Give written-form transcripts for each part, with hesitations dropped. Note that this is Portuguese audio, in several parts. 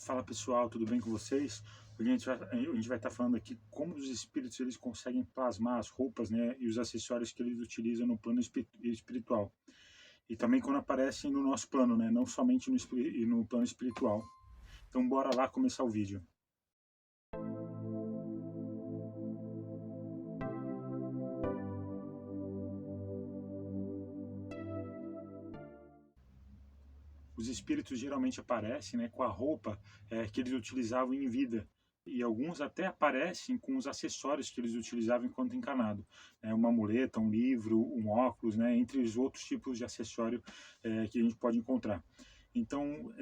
Fala pessoal, tudo bem com vocês? Hoje a gente vai estar falando aqui como os espíritos eles conseguem plasmar as roupas, né, e os acessórios que eles utilizam no plano espiritual. E também quando aparecem no nosso plano, né, não somente no plano espiritual. Então bora lá começar o vídeo. Os espíritos geralmente aparecem, né, com a roupa que eles utilizavam em vida. E alguns até aparecem com os acessórios que eles utilizavam enquanto encarnado. Uma muleta, um livro, um óculos, né, entre os outros tipos de acessório que a gente pode encontrar. Então,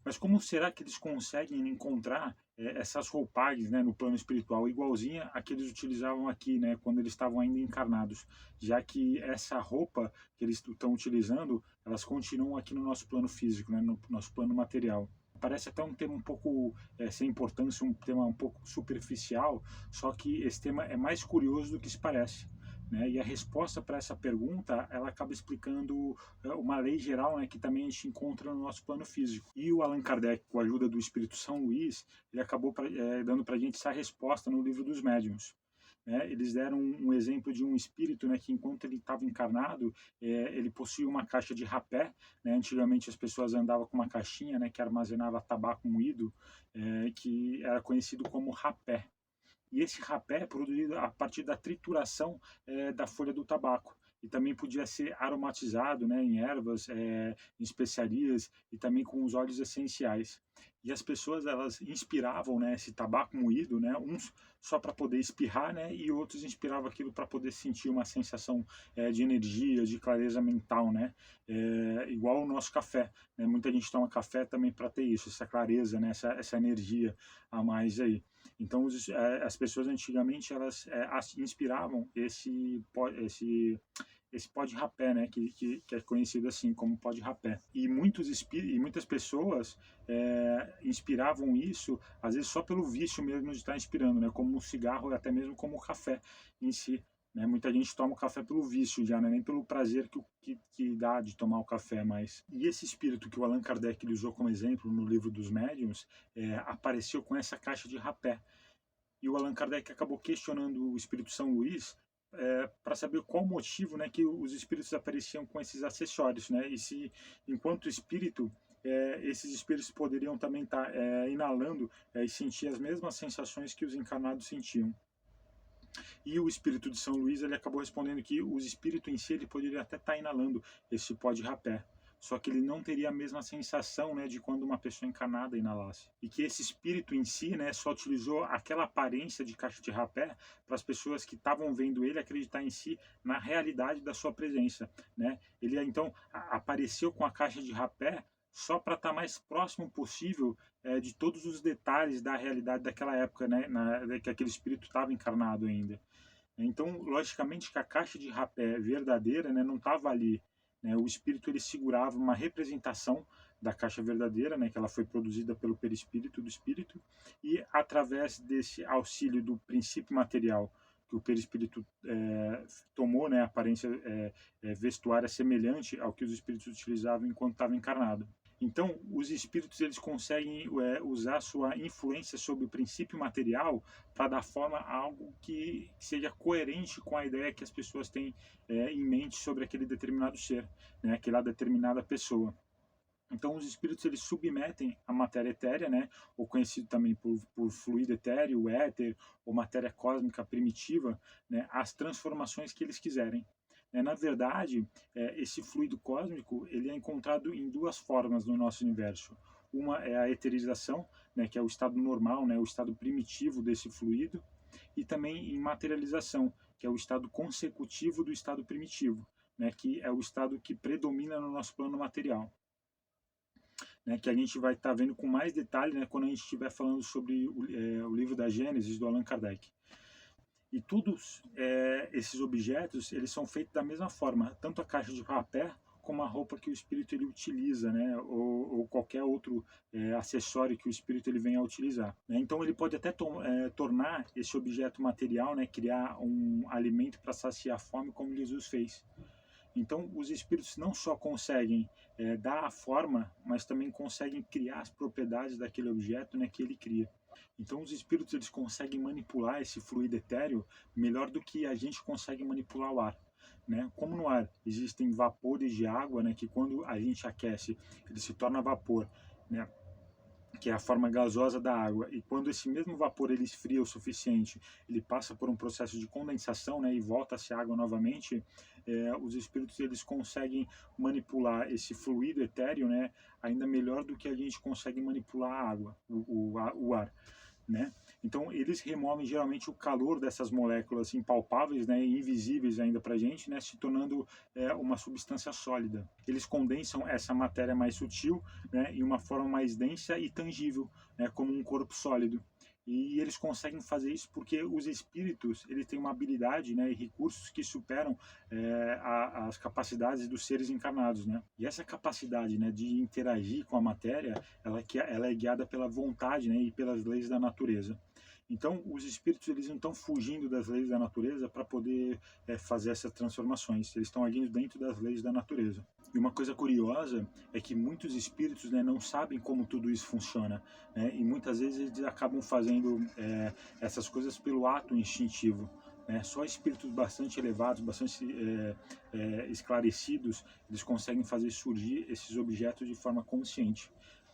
mas como será que eles conseguem encontrar essas roupagens, né, no plano espiritual, igualzinha a que eles utilizavam aqui, né, quando eles estavam ainda encarnados? Já que essa roupa que eles estão utilizando, elas continuam aqui no nosso plano físico, né, no nosso plano material. Parece até um tema um pouco sem importância, um tema um pouco superficial, só que esse tema é mais curioso do que se parece. Né? E a resposta para essa pergunta, ela acaba explicando uma lei geral, né, que também a gente encontra no nosso plano físico. E o Allan Kardec, com a ajuda do Espírito São Luís, ele acabou dando para a gente essa resposta no livro dos Médiuns. Eles deram um exemplo de um espírito, né, que enquanto ele estava encarnado, ele possuía uma caixa de rapé. Né? Antigamente as pessoas andavam com uma caixinha, né, que armazenava tabaco moído, que era conhecido como rapé. E esse rapé é produzido a partir da trituração da folha do tabaco. E também podia ser aromatizado, né, em ervas, em especiarias e também com os óleos essenciais. E as pessoas elas inspiravam, né, esse tabaco moído, né, uns só para poder espirrar, né, e outros inspiravam aquilo para poder sentir uma sensação de energia, de clareza mental, né, igual o nosso café. Né, muita gente toma café também para ter isso, essa clareza, né, essa energia a mais aí. Então, as pessoas antigamente elas inspiravam esse pó de rapé, né, que é conhecido assim como pó de rapé. E muitas pessoas inspiravam isso, às vezes só pelo vício mesmo de estar inspirando, né, como o cigarro, até mesmo como o café em si. Né? Muita gente toma o café pelo vício já, né? Nem pelo prazer que dá de tomar o café mais. E esse espírito que o Allan Kardec usou como exemplo no livro dos Médiuns apareceu com essa caixa de rapé. E o Allan Kardec acabou questionando o espírito São Luís para saber qual o motivo, né, que os espíritos apareciam com esses acessórios, né, e se, enquanto espírito, esses espíritos poderiam também estar inalando e sentir as mesmas sensações que os encarnados sentiam. E o espírito de São Luís ele acabou respondendo que o espírito em si ele poderia até estar inalando esse pó de rapé, só que ele não teria a mesma sensação, né, de quando uma pessoa encarnada inalasse. E que esse espírito em si, né, só utilizou aquela aparência de caixa de rapé para as pessoas que estavam vendo ele acreditar em si na realidade da sua presença. Né? Ele então apareceu com a caixa de rapé só para estar mais próximo possível de todos os detalhes da realidade daquela época, né, que aquele espírito estava encarnado ainda. Então, logicamente que a caixa de rapé verdadeira, né, não estava ali. Né? O espírito ele segurava uma representação da caixa verdadeira, né, que ela foi produzida pelo perispírito do espírito, e através desse auxílio do princípio material que o perispírito tomou, né, a aparência vestuária semelhante ao que os espíritos utilizavam enquanto estava encarnado. Então, os espíritos eles conseguem usar sua influência sobre o princípio material para dar forma a algo que seja coerente com a ideia que as pessoas têm em mente sobre aquele determinado ser, né, aquela determinada pessoa. Então, os espíritos eles submetem a matéria etérea, né, ou conhecido também por fluido etéreo, o éter, ou matéria cósmica primitiva, né, às transformações que eles quiserem. Na verdade, esse fluido cósmico ele é encontrado em duas formas no nosso universo. Uma é a eterização, né, que é o estado normal, né, o estado primitivo desse fluido, e também em materialização, que é o estado consecutivo do estado primitivo, né, que é o estado que predomina no nosso plano material. Né, que a gente vai estar vendo com mais detalhe, né, quando a gente estiver falando sobre o livro da Gênesis, do Allan Kardec. E todos esses objetos, eles são feitos da mesma forma, tanto a caixa de rapé como a roupa que o espírito ele utiliza, né, ou qualquer outro acessório que o espírito ele venha a utilizar. Né? Então ele pode até tornar esse objeto material, né, criar um alimento para saciar a fome, como Jesus fez. Então, os espíritos não só conseguem dar a forma, mas também conseguem criar as propriedades daquele objeto, né, que ele cria. Então, os espíritos eles conseguem manipular esse fluido etéreo melhor do que a gente consegue manipular o ar. Né? Como no ar existem vapores de água, né, que quando a gente aquece, ele se torna vapor, né, que é a forma gasosa da água, e quando esse mesmo vapor ele esfria o suficiente, ele passa por um processo de condensação, né, e volta a ser água novamente, os espíritos eles conseguem manipular esse fluido etéreo, né, ainda melhor do que a gente consegue manipular a água, o ar. Né? Então eles removem geralmente o calor dessas moléculas impalpáveis, né, e invisíveis ainda para a gente, né, se tornando uma substância sólida. Eles condensam essa matéria mais sutil, né, em uma forma mais densa e tangível, né, como um corpo sólido. E eles conseguem fazer isso porque os espíritos eles têm uma habilidade, né, e recursos que superam as capacidades dos seres encarnados, né? E essa capacidade, né, de interagir com a matéria, ela é guiada pela vontade, né, e pelas leis da natureza. Então, os espíritos eles não estão fugindo das leis da natureza para poder fazer essas transformações. Eles estão agindo dentro das leis da natureza. E uma coisa curiosa é que muitos espíritos, né, não sabem como tudo isso funciona, né, e muitas vezes eles acabam fazendo essas coisas pelo ato instintivo. Né? Só espíritos bastante elevados, bastante esclarecidos, eles conseguem fazer surgir esses objetos de forma consciente.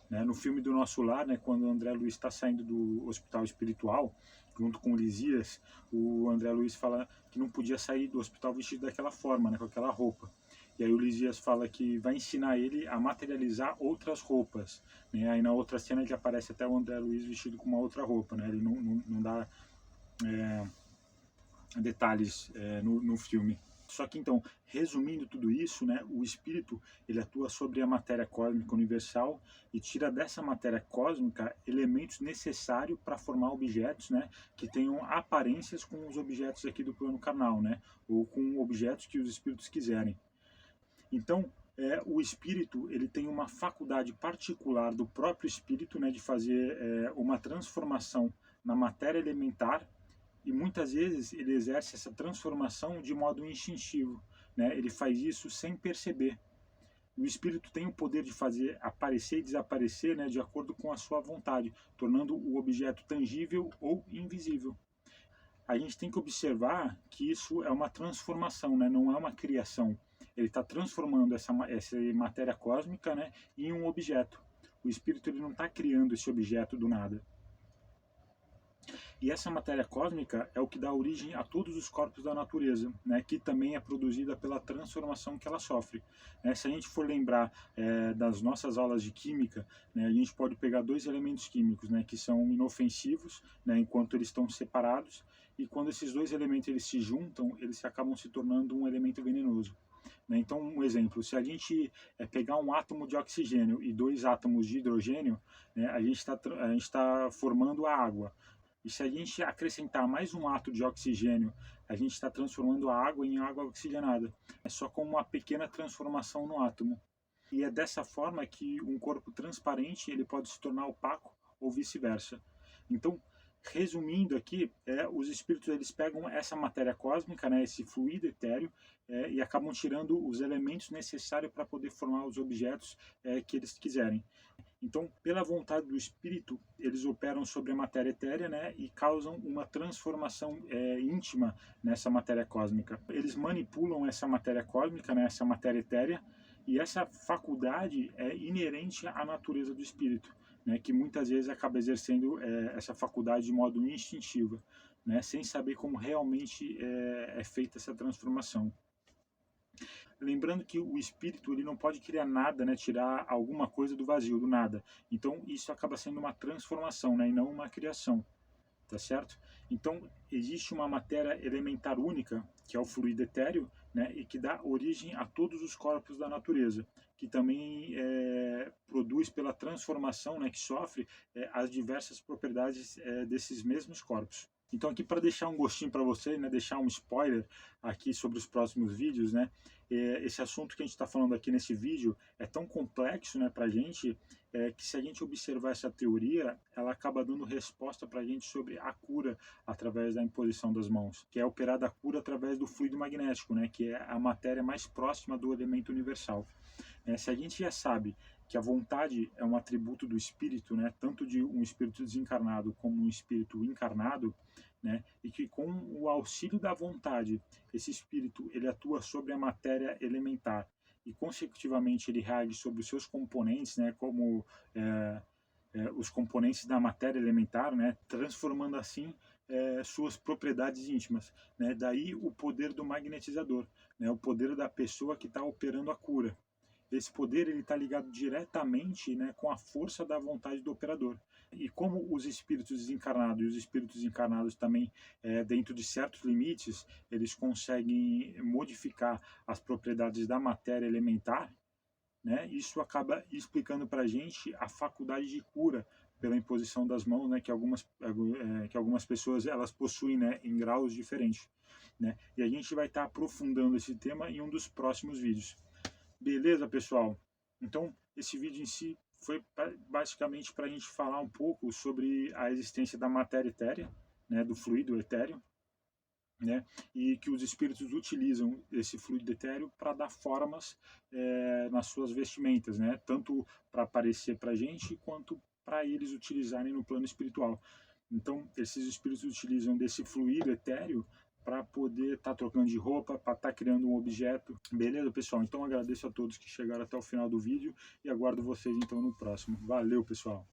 Né? No filme do Nosso Lar, né, quando o André Luiz está saindo do hospital espiritual, junto com o Lisias, o André Luiz fala que não podia sair do hospital vestido daquela forma, né, com aquela roupa. E aí o Lisias fala que vai ensinar ele a materializar outras roupas. Né? Aí na outra cena ele aparece até o André Luiz vestido com uma outra roupa. Né? Ele não dá detalhes no filme. Só que então, resumindo tudo isso, né, o espírito ele atua sobre a matéria cósmica universal e tira dessa matéria cósmica elementos necessários para formar objetos, né, que tenham aparências com os objetos aqui do plano carnal, né, ou com objetos que os espíritos quiserem. Então, o espírito ele tem uma faculdade particular do próprio espírito, né, de fazer uma transformação na matéria elementar, e muitas vezes ele exerce essa transformação de modo instintivo, né? Ele faz isso sem perceber. O espírito tem o poder de fazer aparecer e desaparecer, né, de acordo com a sua vontade, tornando o objeto tangível ou invisível. A gente tem que observar que isso é uma transformação, né, não é uma criação. Ele está transformando essa matéria cósmica, né, em um objeto. O espírito ele não está criando esse objeto do nada. E essa matéria cósmica é o que dá origem a todos os corpos da natureza, né, que também é produzida pela transformação que ela sofre. Se a gente for lembrar das nossas aulas de química, né, a gente pode pegar dois elementos químicos, né, que são inofensivos, né, enquanto eles estão separados, e quando esses dois elementos eles se juntam, eles acabam se tornando um elemento venenoso. Então, um exemplo, se a gente pegar um átomo de oxigênio e dois átomos de hidrogênio, né, a gente está formando a água. E se a gente acrescentar mais um átomo de oxigênio, a gente está transformando a água em água oxigenada. É só com uma pequena transformação no átomo. E é dessa forma que um corpo transparente ele pode se tornar opaco ou vice-versa. Então, resumindo aqui, os espíritos eles pegam essa matéria cósmica, né, esse fluido etéreo, e acabam tirando os elementos necessários para poder formar os objetos que eles quiserem. Então, pela vontade do espírito, eles operam sobre a matéria etérea, né, e causam uma transformação íntima nessa matéria cósmica. Eles manipulam essa matéria cósmica, né, essa matéria etérea, e essa faculdade é inerente à natureza do espírito, né, que muitas vezes acaba exercendo essa faculdade de modo instintivo, né, sem saber como realmente é feita essa transformação. Lembrando que o espírito ele não pode criar nada, né, tirar alguma coisa do vazio, do nada. Então isso acaba sendo uma transformação, né, e não uma criação, tá certo? Então existe uma matéria elementar única, que é o fluido etéreo, né, e que dá origem a todos os corpos da natureza, que também produz pela transformação, né, que sofre as diversas propriedades desses mesmos corpos. Então aqui para deixar um gostinho para você, né, deixar um spoiler aqui sobre os próximos vídeos, né, esse assunto que a gente está falando aqui nesse vídeo é tão complexo, né, para a gente, é que se a gente observar essa teoria, ela acaba dando resposta para a gente sobre a cura através da imposição das mãos, que é operada a cura através do fluido magnético, né, que é a matéria mais próxima do elemento universal. Se a gente já sabe que a vontade é um atributo do espírito, né, tanto de um espírito desencarnado como um espírito encarnado, né, e que com o auxílio da vontade, esse espírito ele atua sobre a matéria elementar e consecutivamente ele reage sobre os seus componentes, né, como os componentes da matéria elementar, né, transformando assim suas propriedades íntimas, né, daí o poder do magnetizador, né, o poder da pessoa que está operando a cura. Esse poder ele está ligado diretamente, né, com a força da vontade do operador. E como os espíritos desencarnados e os espíritos encarnados também, dentro de certos limites, eles conseguem modificar as propriedades da matéria elementar, né, isso acaba explicando para a gente a faculdade de cura pela imposição das mãos, né, que algumas pessoas elas possuem, né, em graus diferentes. Né? E a gente vai estar aprofundando esse tema em um dos próximos vídeos. Beleza, pessoal? Então, esse vídeo em si foi basicamente para a gente falar um pouco sobre a existência da matéria etérea, né, do fluido etéreo, né, e que os espíritos utilizam esse fluido etéreo para dar formas nas suas vestimentas, né, tanto para aparecer para a gente quanto para eles utilizarem no plano espiritual. Então, esses espíritos utilizam desse fluido etéreo para poder estar trocando de roupa, para estar criando um objeto. Beleza, pessoal? Então, agradeço a todos que chegaram até o final do vídeo e aguardo vocês então no próximo. Valeu, pessoal!